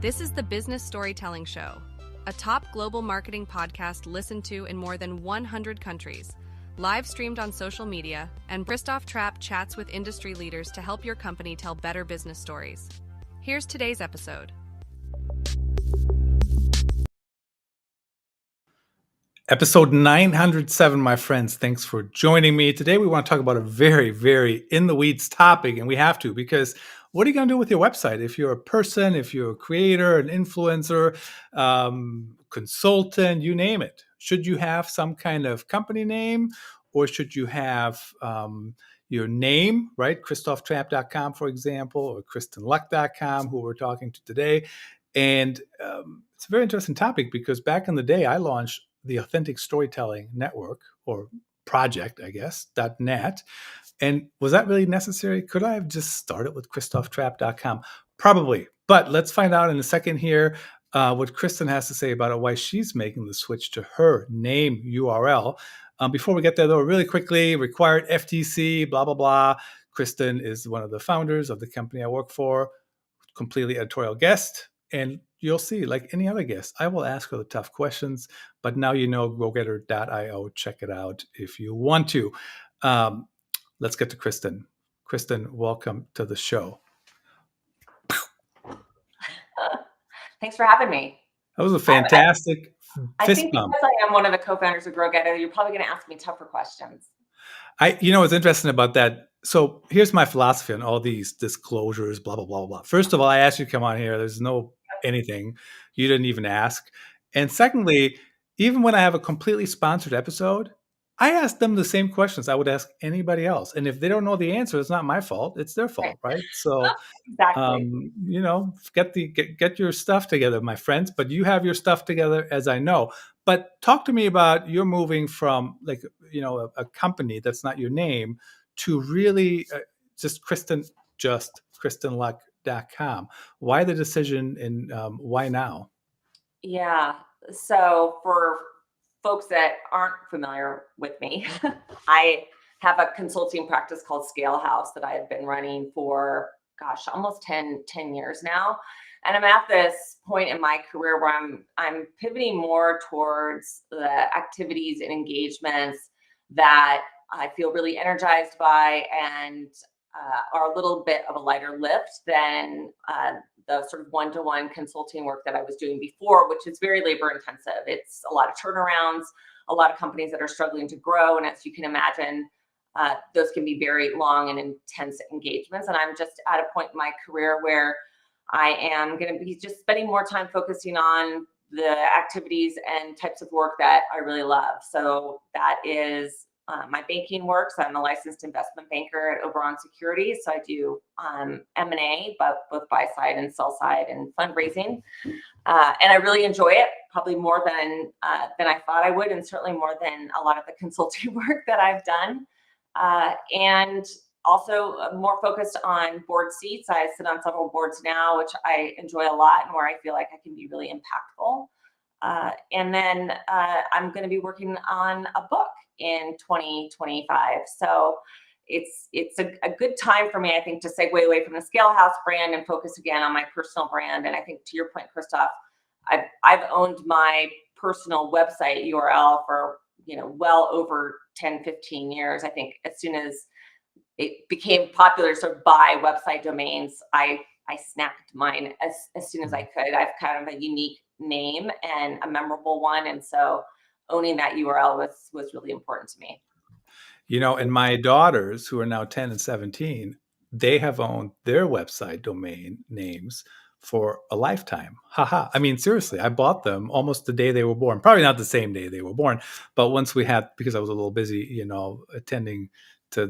This is the Business Storytelling Show, a top global marketing podcast listened to in more than 100 countries, live streamed on social media, and Christoph Trapp chats with industry leaders to help your company tell better business stories. Here's today's episode. Episode 907, my friends. Thanks for joining me. Today, we want to talk about a very, very in the weeds topic, and we have to, because what are you going to do with your website? If you're a person, if you're a creator, an influencer, consultant, you name it. Should you have some kind of company name, or should you have your name, right? KristinLuck.com, for example, or KristinLuck.com, who we're talking to today. And it's a very interesting topic because back in the day, I launched the Authentic Storytelling Network, or project, I guess, .net. And was that really necessary? Could I have just started with KristinLuck.com? Probably. But let's find out in a second here what Kristin has to say about it, why she's making the switch to her name URL. Before we get there, though, really quickly, required FTC, blah, blah, blah. Kristin is one of the founders of the company I work for, completely editorial guest. And you'll see, like any other guest, I will ask her the tough questions. But now you know, GoGetter.io. Check it out if you want to. Let's get to Kristin. Kristin, welcome to the show. Thanit's for having me. That was a fantastic I fist think bump. because I am one of the co-founders of GoGetter, you're probably going to ask me tougher questions. What's interesting about that. So here's my philosophy on all these disclosures, blah, blah, blah, blah, blah. First of all, I asked you to come on here. There's no anything. You didn't even ask. And secondly, even when I have a completely sponsored episode, I ask them the same questions I would ask anybody else. And if they don't know the answer, it's not my fault. It's their fault, right? So, Exactly. get your stuff together, my friends. But you have your stuff together, as I know. But talk to me about you're moving from a company that's not your name to really just KristinLuck.com. Why the decision, and why now? Yeah. So for folks that aren't familiar with me, I have a consulting practice called Scale House that I have been running for, almost 10 years now. And I'm at this point in my career where I'm pivoting more towards the activities and engagements that I feel really energized by and are a little bit of a lighter lift than the sort of one-to-one consulting work that I was doing before, which is very labor intensive. It's a lot of turnarounds, a lot of companies that are struggling to grow. And as you can imagine, those can be very long and intense engagements. And I'm just at a point in my career where I am going to be just spending more time focusing on the activities and types of work that I really love. So that is my banking work. So I'm a licensed investment banker at Oberon Securities. So I do M&A, but both buy side and sell side and fundraising. And I really enjoy it, probably more than I thought I would, and certainly more than a lot of the consulting work that I've done. And also more focused on board seats. I sit on several boards now, which I enjoy a lot and where I feel like I can be really impactful. And then I'm going to be working on a book in 2025. So it's a good time for me, I think, to segue away from the Scale House brand and focus again on my personal brand. And I think to your point, Christoph, I've owned my personal website URL for well over 10, 15 years. I think as soon as it became popular to buy website domains, I snapped mine as soon as I could. I've kind of a unique name and a memorable one. And so owning that URL was really important to me. And my daughters, who are now 10 and 17, they have owned their website domain names for a lifetime. Haha. I mean, seriously, I bought them almost the day they were born. Probably not the same day they were born, but once we had, because I was a little busy, attending to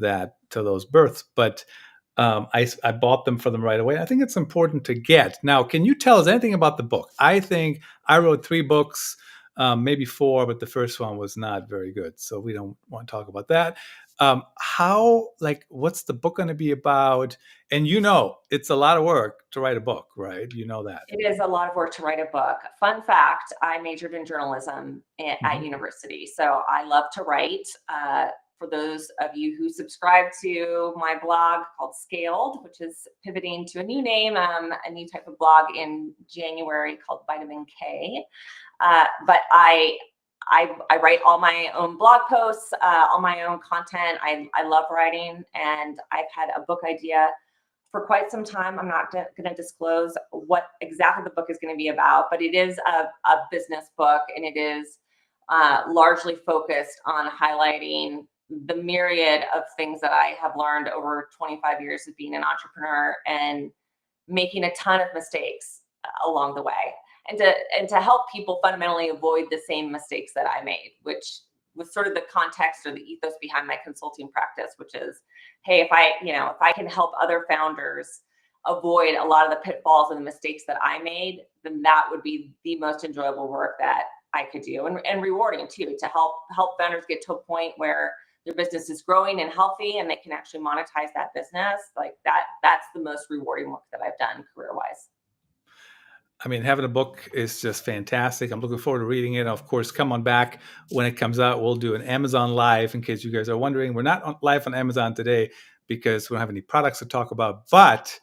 those births. But I bought them for them right away. I think it's important to get. Now, can you tell us anything about the book? I think I wrote 3 books, maybe 4, but the first one was not very good. So we don't want to talk about that. What's the book going to be about? And it's a lot of work to write a book, right? You know that. It is a lot of work to write a book. Fun fact, I majored in journalism at university. So I love to write. for those of you who subscribe to my blog called Scaled, which is pivoting to a new name, a new type of blog in January called Vitamin K. But I write all my own blog posts, all my own content. I love writing, and I've had a book idea for quite some time. I'm not going to disclose what exactly the book is going to be about, but it is a business book, and it is largely focused on highlighting the myriad of things that I have learned over 25 years of being an entrepreneur and making a ton of mistakes along the way, and to help people fundamentally avoid the same mistakes that I made, which was sort of the context or the ethos behind my consulting practice, which is, hey, if I can help other founders avoid a lot of the pitfalls and the mistakes that I made, then that would be the most enjoyable work that I could do, and rewarding too, to help founders get to a point where their business is growing and healthy and they can actually monetize that business. Like that's the most rewarding work that I've done career-wise. I mean, having a book is just fantastic. I'm looking forward to reading it. Of course, come on back when it comes out. We'll do an Amazon Live, in case you guys are wondering. We're not live on Amazon today because we don't have any products to talk about. But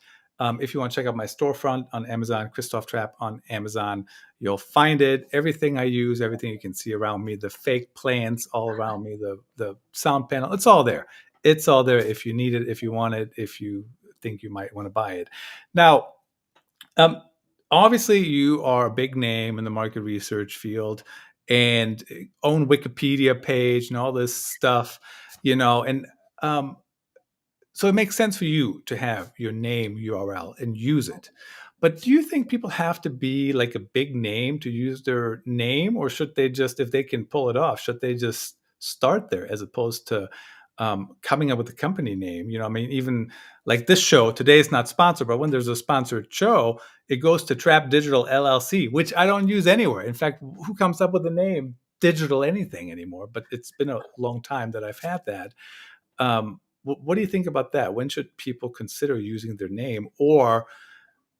if you want to check out my storefront on Amazon, Christoph Trapp on Amazon, you'll find it. Everything I use, everything you can see around me, the fake plants all around me, the sound panel, it's all there. It's all there if you need it, if you want it, if you think you might want to buy it. Now, obviously, you are a big name in the market research field and own Wikipedia page and all this stuff, and so it makes sense for you to have your name URL and use it. But do you think people have to be like a big name to use their name, or should they just, if they can pull it off, should they just start there as opposed to coming up with a company name? I mean, even like this show today is not sponsored, but when there's a sponsored show, it goes to Trap Digital LLC, which I don't use anywhere. In fact, who comes up with the name digital anything anymore? But it's been a long time that I've had that. What do you think about that? When should people consider using their name, or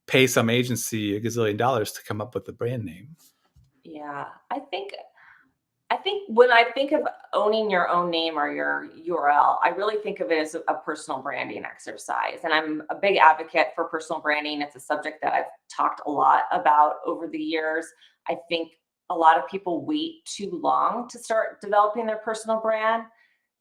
pay some agency $1 gazillion to come up with the brand name? Yeah, I think when I think of owning your own name or your URL, I really think of it as a personal branding exercise. And I'm a big advocate for personal branding. It's a subject that I've talked a lot about over the years. I think a lot of people wait too long to start developing their personal brand.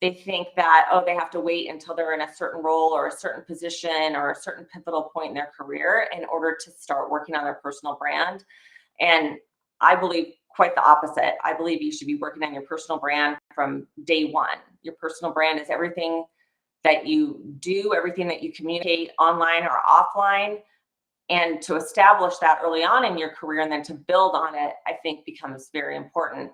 They think that, they have to wait until they're in a certain role or a certain position or a certain pivotal point in their career in order to start working on their personal brand. And I believe quite the opposite. I believe you should be working on your personal brand from day one. Your personal brand is everything that you do, everything that you communicate online or offline. And to establish that early on in your career and then to build on it, I think becomes very important.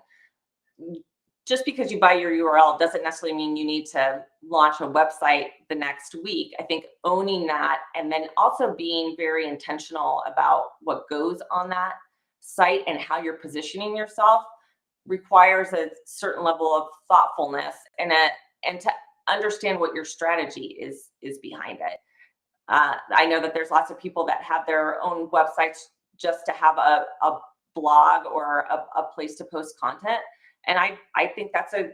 Just because you buy your URL doesn't necessarily mean you need to launch a website the next week. I think owning that and then also being very intentional about what goes on that site and how you're positioning yourself requires a certain level of thoughtfulness and to understand what your strategy is behind it. I know that there's lots of people that have their own websites just to have a blog or a place to post content. And I think that's a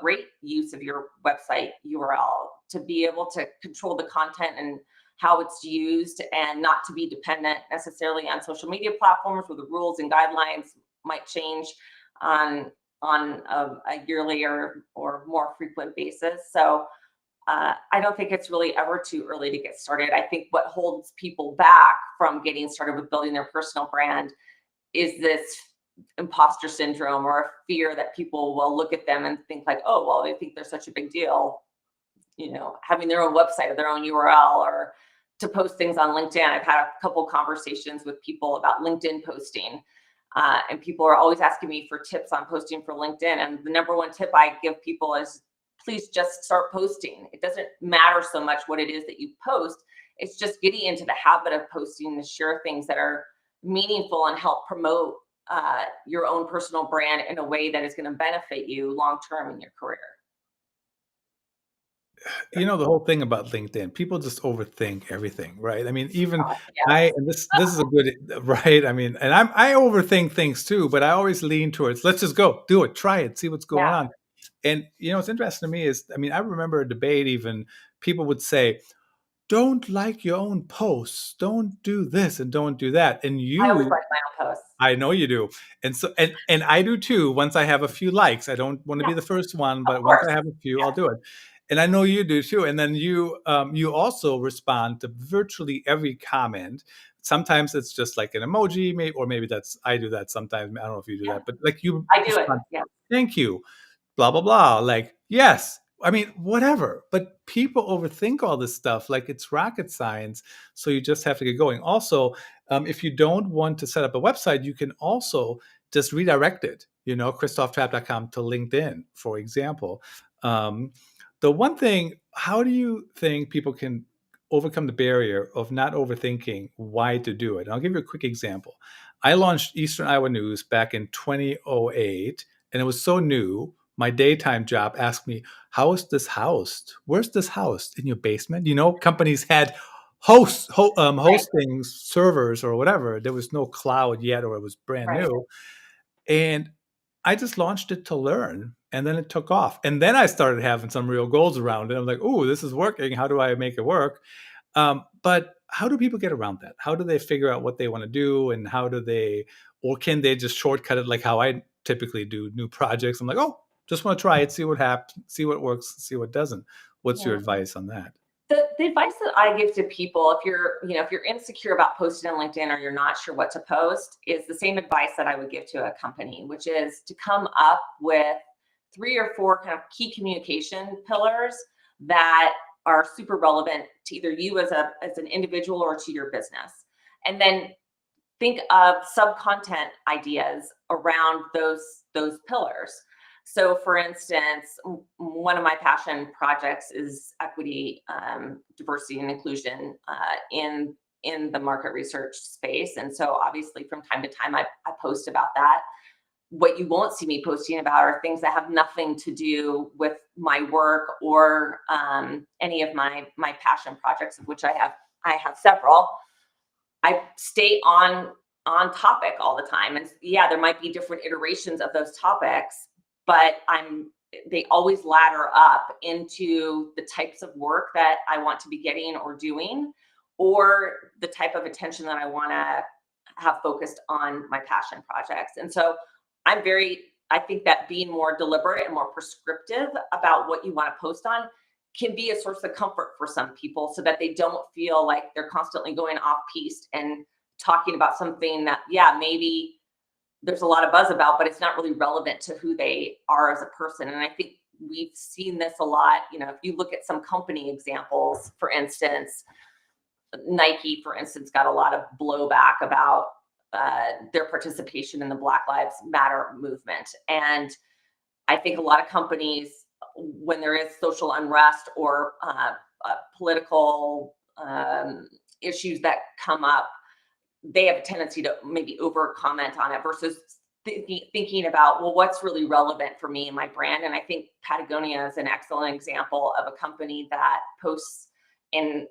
great use of your website URL, to be able to control the content and how it's used, and not to be dependent necessarily on social media platforms where the rules and guidelines might change on a yearly or more frequent basis. So I don't think it's really ever too early to get started. I think what holds people back from getting started with building their personal brand is this imposter syndrome or a fear that people will look at them and think like, oh, well, they think they're such a big deal, having their own website or their own URL, or to post things on LinkedIn. I've had a couple conversations with people about LinkedIn posting, and people are always asking me for tips on posting for LinkedIn. And the number one tip I give people is, please just start posting. It doesn't matter so much what it is that you post. It's just getting into the habit of posting to share things that are meaningful and help promote your own personal brand in a way that is going to benefit you long-term in your career. The whole thing about LinkedIn, people just overthink everything, right? I mean, even and this is a good, right? I mean, and I overthink things too, but I always lean towards, let's just go, do it, try it, see what's going on. And, what's interesting to me is, I remember a debate, even people would say, don't like your own posts, don't do this and don't do that. And I always you, like my own posts. I know you do. And so, and I do too. Once I have a few likes, I don't want to be Yeah, the first one, of but once course. I have a few, Yeah. I'll do it. And I know you do too. And then you also respond to virtually every comment. Sometimes it's just like an emoji, maybe, or maybe I do that sometimes. I don't know if you do Yeah. that, but like you I do it. respond, Yeah. thank you, blah, blah, blah. Like, yes. Whatever. But people overthink all this stuff like it's rocket science. So you just have to get going. Also, if you don't want to set up a website, you can also just redirect it, christophtrap.com to LinkedIn, for example. Um, the one thing, how do you think people can overcome the barrier of not overthinking why to do it? And I'll give you a quick example. I launched Eastern Iowa News back in 2008, and it was so new. My daytime job asked me, how is this housed? Where's this housed? In your basement? Companies had Right. hosting servers or whatever. There was no cloud yet, or it was brand Right. new. And I just launched it to learn, and then it took off. And then I started having some real goals around it. I'm like, oh, this is working. How do I make it work? But how do people get around that? How do they figure out what they want to do, and or can they just shortcut it like how I typically do new projects? I'm like, oh, just want to try it, see what happens, see what works, see what doesn't. What's your Yeah. advice on that? The advice that I give to people, if you're insecure about posting on LinkedIn or you're not sure what to post, is the same advice that I would give to a company, which is to come up with 3 or 4 kind of key communication pillars that are super relevant to either you as an individual or to your business. And then think of sub content ideas around those pillars. So, for instance, one of my passion projects is equity, diversity, and inclusion in the market research space. And so, obviously, from time to time, I post about that. What you won't see me posting about are things that have nothing to do with my work or any of my passion projects, of which I have several. I stay on topic all the time. And yeah, there might be different iterations of those topics, but they always ladder up into the types of work that I want to be getting or doing, or the type of attention that I want to have focused on my passion projects. And so I think that being more deliberate and more prescriptive about what you want to post on can be a source of comfort for some people, so that they don't feel like they're constantly going off piste and talking about something that, yeah, maybe there's a lot of buzz about, but it's not really relevant to who they are as a person. And I think we've seen this a lot. If you look at some company examples, for instance, Nike, for instance, got a lot of blowback about their participation in the Black Lives Matter movement. And I think a lot of companies, when there is social unrest or political issues that come up, they have a tendency to maybe over comment on it versus thinking about, well, what's really relevant for me and my brand. And I think Patagonia is an excellent example of a company that posts and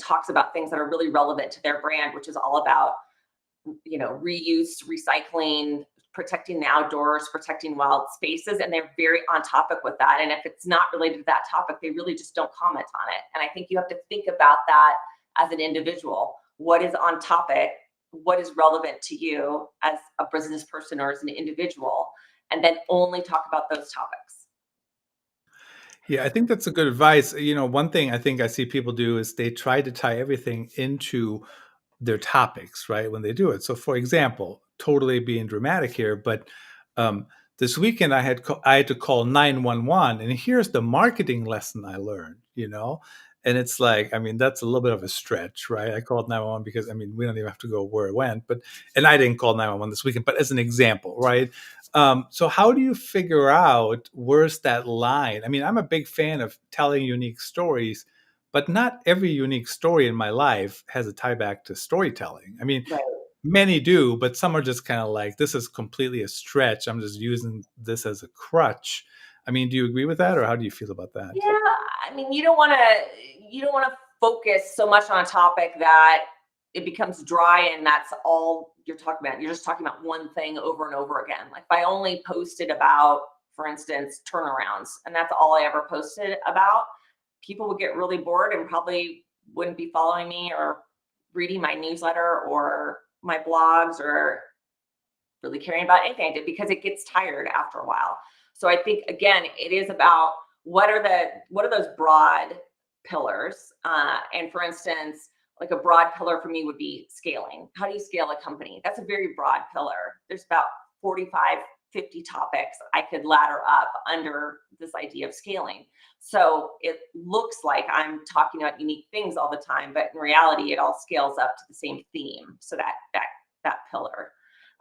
talks about things that are really relevant to their brand, which is all about reuse, recycling, protecting the outdoors, protecting wild spaces, and they're very on topic with that. And if it's not related to that topic, they really just don't comment on it. And I think you have to think about that as an individual. What is on topic? What is relevant to you as a business person or as an individual? And then only talk about those topics. Yeah, I think that's a good advice. One thing I think I see people do is they try to tie everything into their topics, right? When they do it. So, for example, totally being dramatic here, but this weekend I had to call 911, and here's the marketing lesson I learned. And it's like, that's a little bit of a stretch, right? I called 911 because we don't even have to go where it went, and I didn't call 911 this weekend, but as an example, right? So how do you figure out where's that line? I'm a big fan of telling unique stories, but not every unique story in my life has a tie back to storytelling. Right. Many do, but some are just kind of like, this is completely a stretch. I'm just using this as a crutch. Do you agree with that, or how do you feel about that? Yeah, you don't want to focus so much on a topic that it becomes dry and that's all you're talking about. You're just talking about one thing over and over again. Like, if I only posted about for instance, turnarounds. And that's all I ever posted about. People would get really bored and probably wouldn't be following me or reading my newsletter or my blogs or really caring about anything I did, because it gets tired after a while. So I think, again, it is about what are those broad pillars? And for instance, like a broad pillar for me would be scaling. How do you scale a company? That's a very broad pillar. There's about 45, 50 topics I could ladder up under this idea of scaling. So it looks like I'm talking about unique things all the time, but in reality, it all scales up to the same theme. So that pillar.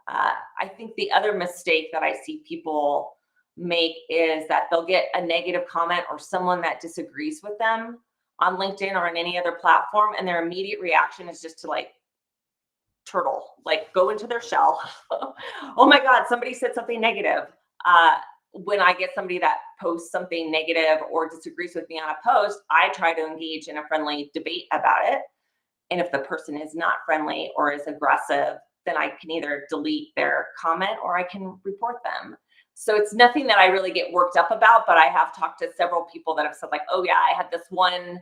I think the other mistake that I see people make is that they'll get a negative comment or someone that disagrees with them on LinkedIn or on any other platform, and their immediate reaction is just to like turtle, like go into their shell. Oh my God, somebody said something negative. When I get somebody that posts something negative or disagrees with me on a post, I try to engage in a friendly debate about it. And if the person is not friendly or is aggressive, then I can either delete their comment or I can report them. So it's nothing that I really get worked up about, but I have talked to several people that have said like, oh yeah, I had this one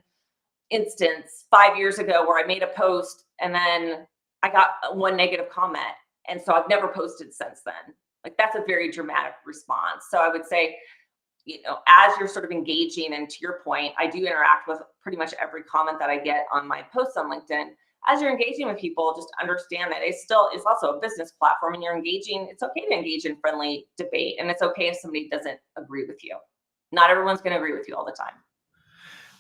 instance 5 years ago where I made a post and then I got one negative comment. And so I've never posted since then. Like that's a very dramatic response. So I would say, as you're sort of engaging, and to your point, I do interact with pretty much every comment that I get on my posts on LinkedIn. As you're engaging with people, just understand that it's also a business platform, and you're engaging. It's okay to engage in friendly debate, and it's okay if somebody doesn't agree with you. Not everyone's going to agree with you all the time.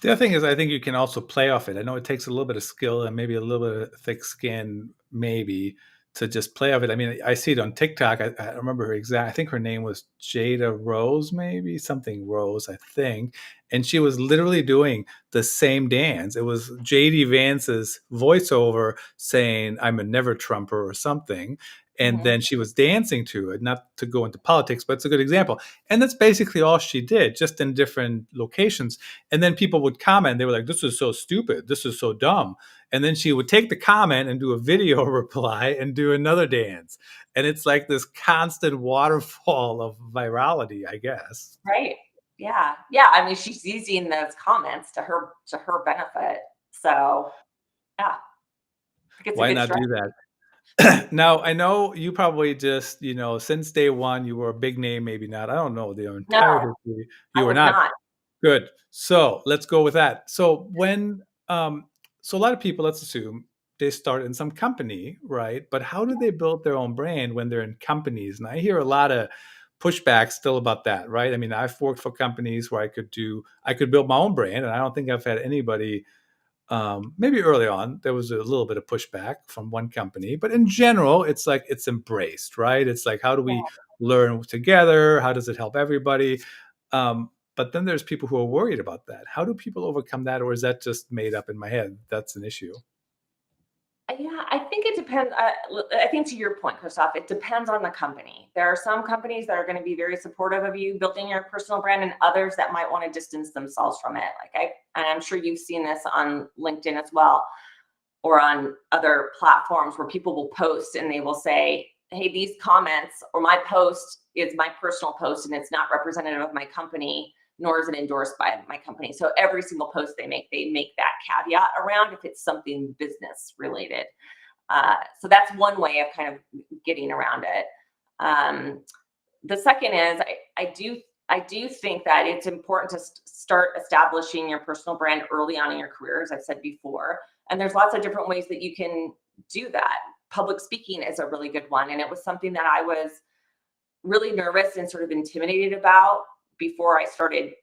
The other thing is, I think you can also play off it. I know it takes a little bit of skill and maybe a little bit of thick skin, maybe, to just play off it. I mean, I see it on TikTok. I remember her I think her name was Jada Rose, maybe something Rose, I think. And she was literally doing the same dance. It was JD Vance's voiceover saying, I'm a never Trumper or something. And then she was dancing to it, not to go into politics, but it's a good example. And that's basically all she did, just in different locations. And then people would comment. They were like, this is so stupid. This is so dumb. And then she would take the comment and do a video reply and do another dance. And it's like this constant waterfall of virality, I guess. Right. Yeah. Yeah. I mean, she's using those comments to her benefit. So yeah. Why not do that? Now, I know you probably just, since day one, you were a big name, maybe not. I don't know the entire history. You were not. Good. So let's go with that. So so a lot of people, let's assume they start in some company, right? But how do they build their own brand when they're in companies? And I hear a lot of pushback still about that, right? I mean, I've worked for companies where I could build my own brand, and I don't think I've had anybody. Maybe early on, there was a little bit of pushback from one company, but in general, it's like it's embraced, right? It's like, how do we learn together? How does it help everybody? But then there's people who are worried about that. How do people overcome that? Or is that just made up in my head? That's an issue. Yeah, I think it depends. I think to your point, Christoph, it depends on the company. There are some companies that are going to be very supportive of you building your personal brand, and others that might want to distance themselves from it. And I'm sure you've seen this on LinkedIn as well, or on other platforms where people will post and they will say, hey, these comments or my post is my personal post and it's not representative of my company, nor is it endorsed by my company. So every single post they make that caveat around if it's something business related. So that's one way of kind of getting around it. The second is I do think that it's important to start establishing your personal brand early on in your career, as I've said before. And there's lots of different ways that you can do that. Public speaking is a really good one. And it was something that I was really nervous and sort of intimidated about before I started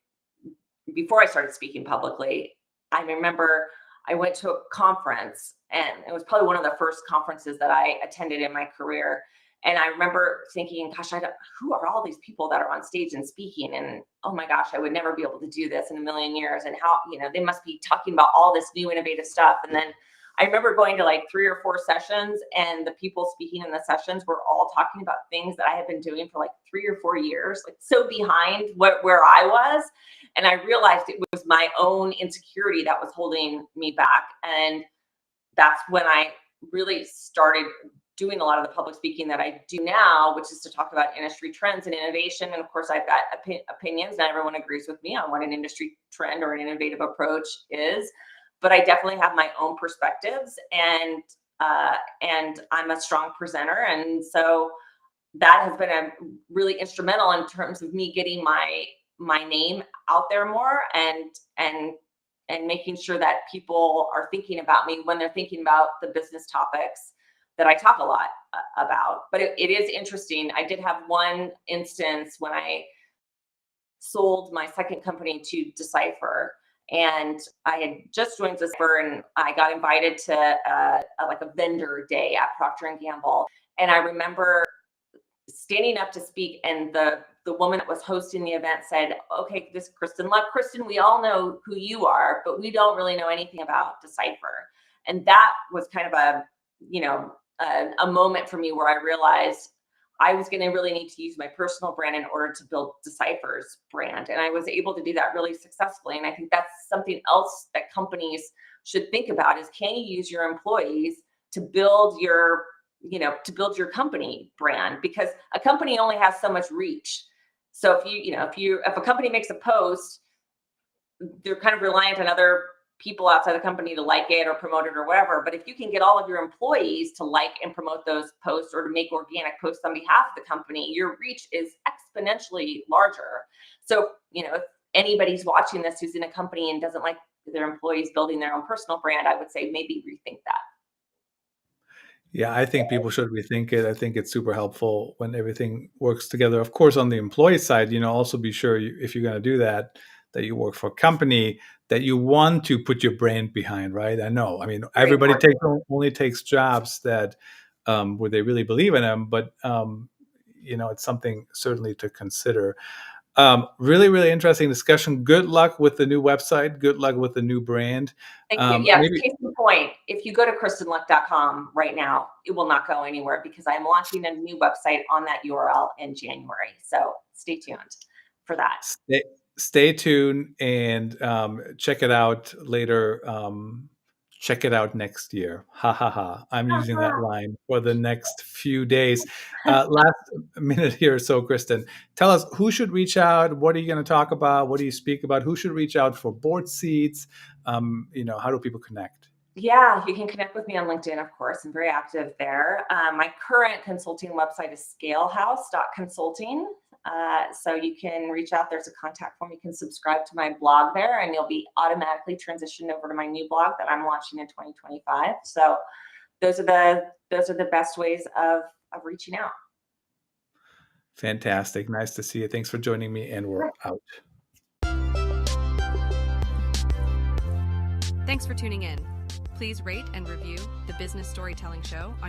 speaking publicly. I remember I went to a conference, and it was probably one of the first conferences that I attended in my career. And I remember thinking, gosh, who are all these people that are on stage and speaking? And oh my gosh, I would never be able to do this in a million years. And how, they must be talking about all this new innovative stuff. And then I remember going to like 3 or 4 sessions, and the people speaking in the sessions were all talking about things that I had been doing for like 3 or 4 years, like so behind where I was. And I realized it was my own insecurity that was holding me back. And that's when I really started doing a lot of the public speaking that I do now, which is to talk about industry trends and innovation. And of course, I've got opinions. Not everyone agrees with me on what an industry trend or an innovative approach is, but I definitely have my own perspectives, and I'm a strong presenter. And so that has been a really instrumental in terms of me getting my name out there more, and making sure that people are thinking about me when they're thinking about the business topics that I talk a lot about. But it is interesting. I did have one instance when I sold my second company to Decipher, and I had just joined Decipher, and I got invited to like a vendor day at Procter and Gamble. And I remember standing up to speak, and the woman that was hosting the event said, "Okay, this is Kristin Luck. Kristin, we all know who you are, but we don't really know anything about Decipher." And that was kind of a moment for me where I realized I was going to really need to use my personal brand in order to build Decipher's brand. And I was able to do that really successfully. And I think that's something else that companies should think about, is can you use your employees to build your company brand? Because a company only has so much reach. So if a company makes a post, they're kind of reliant on other people outside the company to like it or promote it or whatever. But if you can get all of your employees to like and promote those posts, or to make organic posts on behalf of the company, your reach is exponentially larger. So, if anybody's watching this who's in a company and doesn't like their employees building their own personal brand, I would say maybe rethink that. Yeah, I think people should rethink it. I think it's super helpful when everything works together. Of course, on the employee side, also be sure if you're going to do that you work for a company that you want to put your brand behind, right? I know. I mean, everybody only takes jobs that where they really believe in them, but it's something certainly to consider. Really, really interesting discussion. Good luck with the new website. Good luck with the new brand. Thank you. Yeah, case in point, if you go to KristinLuck.com right now, it will not go anywhere, because I'm launching a new website on that URL in January. So stay tuned for that. Stay tuned and check it out later. Check it out next year. Ha ha ha. I'm using that line for the next few days. Last minute here. So, Kristin, tell us, who should reach out? What are you going to talk about? What do you speak about? Who should reach out for board seats? How do people connect? Yeah, you can connect with me on LinkedIn, of course. I'm very active there. My current consulting website is scalehouse.consulting. So you can reach out. There's a contact form. You can subscribe to my blog there, and you'll be automatically transitioned over to my new blog that I'm launching in 2025. So those are the best ways of reaching out. Fantastic. Nice to see you. Thanks for joining me, and we're out. Thanks for tuning in. Please rate and review the Business Storytelling Show on